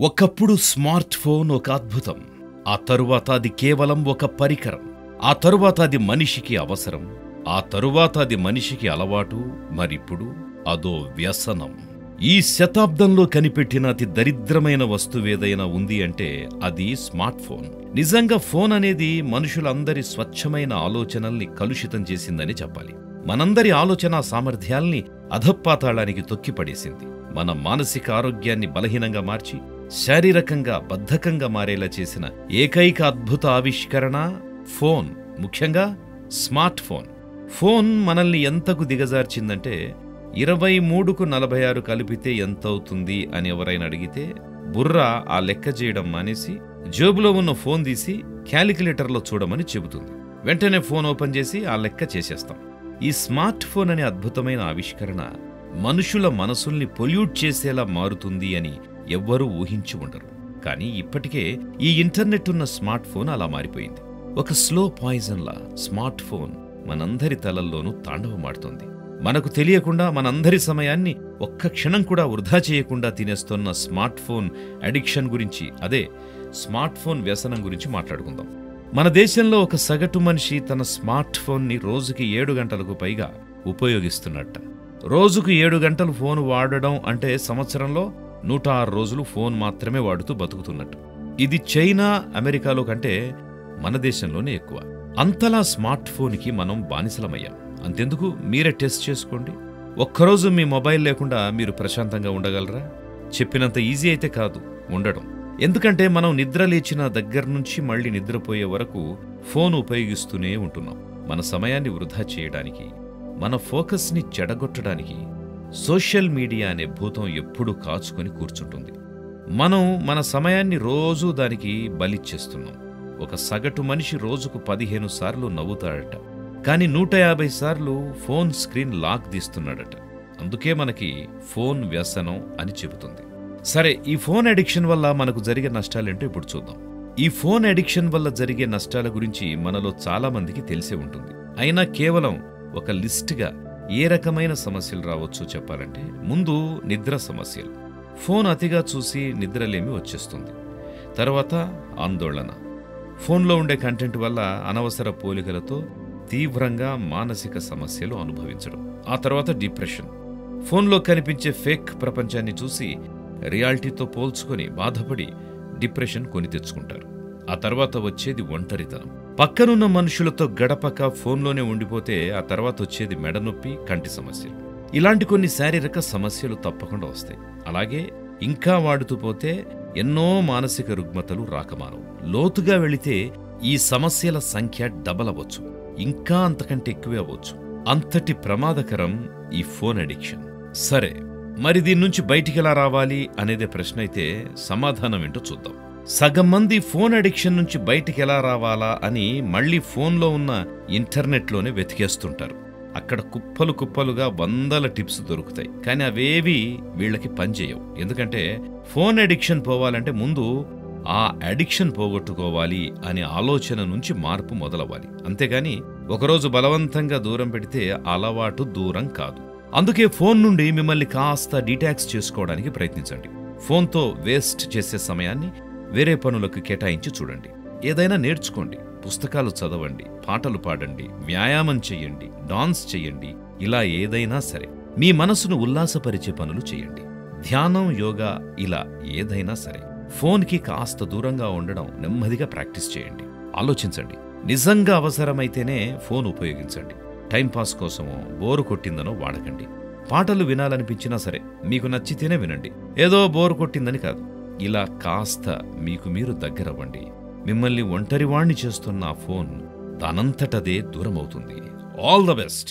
ఒకప్పుడు smart phone ఒక అద్భుతం. ఆ తరువాత అది కేవలం ఒక పరికరం. ఆ తరువాత అది మనిషికి అవసరం. ఆ తరువాత అది మనిషికి అలవాటు. మరిప్పుడు అదో వ్యసనం. ఈ శతాబ్దంలో కనిపెట్టిన అతి దరిద్రమైన వస్తువేదైనా ఉంది అంటే అది స్మార్ట్ ఫోన్. నిజంగా ఫోన్ అనేది మనుషులందరి స్వచ్ఛమైన ఆలోచనల్ని కలుషితం చేసిందని చెప్పాలి. మనందరి ఆలోచనా సామర్థ్యాల్ని అధఃపాతాళానికి తొక్కిపడేసింది. మన మానసిక ఆరోగ్యాన్ని బలహీనంగా మార్చి శారీరకంగా బద్ధకంగా మారేలా చేసిన ఏకైక అద్భుత ఆవిష్కరణ ఫోన్, ముఖ్యంగా స్మార్ట్ ఫోన్. ఫోన్ మనల్ని ఎంతకు దిగజార్చిందంటే 23కు 46 కలిపితే ఎంతవుతుంది అని ఎవరైనా అడిగితే బుర్ర ఆ లెక్క చేయడం మానేసి జేబులో ఉన్న ఫోన్ తీసి క్యాలిక్యులేటర్లో చూడమని చెబుతుంది. వెంటనే ఫోన్ ఓపెన్ చేసి ఆ లెక్క చేసేస్తాం. ఈ స్మార్ట్ ఫోన్ అనే అద్భుతమైన ఆవిష్కరణ మనుషుల మనసుల్ని పొల్యూట్ చేసేలా మారుతుంది అని ఎవ్వరూ ఊహించి ఉండరు. కానీ ఇప్పటికే ఈ ఇంటర్నెట్ ఉన్న స్మార్ట్ ఫోన్ అలా మారిపోయింది. ఒక స్లో పాయిజన్లా స్మార్ట్ ఫోన్ మనందరి తలల్లోనూ తాండవమాడుతోంది. మనకు తెలియకుండా మనందరి సమయాన్ని ఒక్క క్షణం కూడా వృధా చేయకుండా తినేస్తున్న స్మార్ట్ ఫోన్ అడిక్షన్ గురించి, అదే స్మార్ట్ ఫోన్ వ్యసనం గురించి మాట్లాడుకుందాం. మన దేశంలో ఒక సగటు మనిషి తన స్మార్ట్ ఫోన్ని రోజుకి 7 గంటలకు పైగా ఉపయోగిస్తున్నట్ట. రోజుకు 7 గంటలు ఫోన్ వాడడం అంటే సంవత్సరంలో 106 రోజులు ఫోన్ మాత్రమే వాడుతూ బతుకుతున్నట్టు. ఇది చైనా, అమెరికాలో కంటే మన దేశంలోనే ఎక్కువ. అంతలా స్మార్ట్ ఫోన్కి మనం బానిసలమయ్యాం. అంతెందుకు, మీరే టెస్ట్ చేసుకోండి. ఒక్కరోజు మీ మొబైల్ లేకుండా మీరు ప్రశాంతంగా ఉండగలరా? చెప్పినంత ఈజీ అయితే కాదు ఉండడం. ఎందుకంటే మనం నిద్ర లేచిన దగ్గర నుంచి మళ్ళీ నిద్రపోయే వరకు ఫోన్ ఉపయోగిస్తూనే ఉంటున్నాం. మన సమయాన్ని వృధా చేయడానికి, మన ఫోకస్ని చెడగొట్టడానికి సోషల్ మీడియా అనే భూతం ఎప్పుడూ కాచుకొని కూర్చుంటుంది. మనం మన సమయాన్ని రోజూ దానికి బలిచ్చేస్తున్నాం. ఒక సగటు మనిషి రోజుకు 15 సార్లు నవ్వుతాడట, కానీ 150 సార్లు ఫోన్ స్క్రీన్ లాక్ తీస్తున్నాడట. అందుకే మనకి ఫోన్ వ్యసనం అని చెబుతుంది. సరే, ఈ ఫోన్ అడిక్షన్ వల్ల మనకు జరిగే నష్టాలేంటో ఇప్పుడు చూద్దాం. ఈ ఫోన్ అడిక్షన్ వల్ల జరిగే నష్టాల గురించి మనలో చాలా మందికి తెలిసే ఉంటుంది. అయినా కేవలం ఒక లిస్ట్గా ఏ రకమైన సమస్యలు రావచ్చో చెప్పాలంటే, ముందు నిద్ర సమస్యలు. ఫోన్ అతిగా చూసి నిద్రలేమి వచ్చేస్తుంది. తర్వాత ఆందోళన. ఫోన్లో ఉండే కంటెంట్ వల్ల అనవసర పోలికలతో తీవ్రంగా మానసిక సమస్యలు అనుభవించడం. ఆ తర్వాత డిప్రెషన్. ఫోన్లో కనిపించే ఫేక్ ప్రపంచాన్ని చూసి రియాలిటీతో పోల్చుకొని బాధపడి డిప్రెషన్ కొని తెచ్చుకుంటారు. ఆ తర్వాత వచ్చేది ఒంటరితనం. పక్కనున్న మనుషులతో గడపక ఫోన్లోనే ఉండిపోతే ఆ తర్వాత వచ్చేది మెడనొప్పి, కంటి సమస్యలు. ఇలాంటి కొన్ని శారీరక సమస్యలు తప్పకుండా వస్తాయి. అలాగే ఇంకా వాడుతూ పోతే ఎన్నో మానసిక రుగ్మతలు రాకమానవు. లోతుగా వెళితే ఈ సమస్యల సంఖ్య డబల్ అవ్వచ్చు, ఇంకా అంతకంటే ఎక్కువే అవ్వచ్చు. అంతటి ప్రమాదకరం ఈ ఫోన్ అడిక్షన్. సరే, మరి దీని నుంచి బయటికెలా రావాలి అనేదే ప్రశ్న అయితే సమాధానం ఏంటో చూద్దాం. సగం మంది ఫోన్ అడిక్షన్ నుంచి బయటికెలా రావాలా అని మళ్లీ ఫోన్లో ఉన్న ఇంటర్నెట్లోనే వెతికేస్తుంటారు. అక్కడ కుప్పలు కుప్పలుగా 100 టిప్స్ దొరుకుతాయి, కానీ అవేవి వీళ్ళకి పనిచేయవు. ఎందుకంటే ఫోన్ అడిక్షన్ పోవాలంటే ముందు ఆ అడిక్షన్ పోగొట్టుకోవాలి అనే ఆలోచన నుంచి మార్పు మొదలవ్వాలి. అంతేగాని ఒకరోజు బలవంతంగా దూరం పెడితే అలవాటు దూరం కాదు. అందుకే ఫోన్ నుండి మిమ్మల్ని కాస్త డీటాక్స్ చేసుకోవడానికి ప్రయత్నించండి. ఫోన్తో వేస్ట్ చేసే సమయాన్ని వేరే పనులకు కేటాయించి చూడండి. ఏదైనా నేర్చుకోండి, పుస్తకాలు చదవండి, పాటలు పాడండి, వ్యాయామం చెయ్యండి, డాన్స్ చెయ్యండి. ఇలా ఏదైనా సరే మీ మనసును ఉల్లాసపరిచే పనులు చేయండి. ధ్యానం, యోగా, ఇలా ఏదైనా సరే ఫోన్కి కాస్త దూరంగా ఉండడం నెమ్మదిగా ప్రాక్టీస్ చేయండి. ఆలోచించండి, నిజంగా అవసరమైతేనే ఫోన్ ఉపయోగించండి. టైంపాస్ కోసమో బోరు కొట్టిందనో వాడకండి. పాటలు వినాలనిపించినా సరే మీకు నచ్చితేనే వినండి, ఏదో బోరు కొట్టిందని కాదు. ఇలా కాస్త మీకు మీరు దగ్గరవ్వండి. మిమ్మల్ని ఒంటరివాణ్ణి చేస్తున్న ఆ ఫోన్ దానంతటదే దూరమవుతుంది. All the best.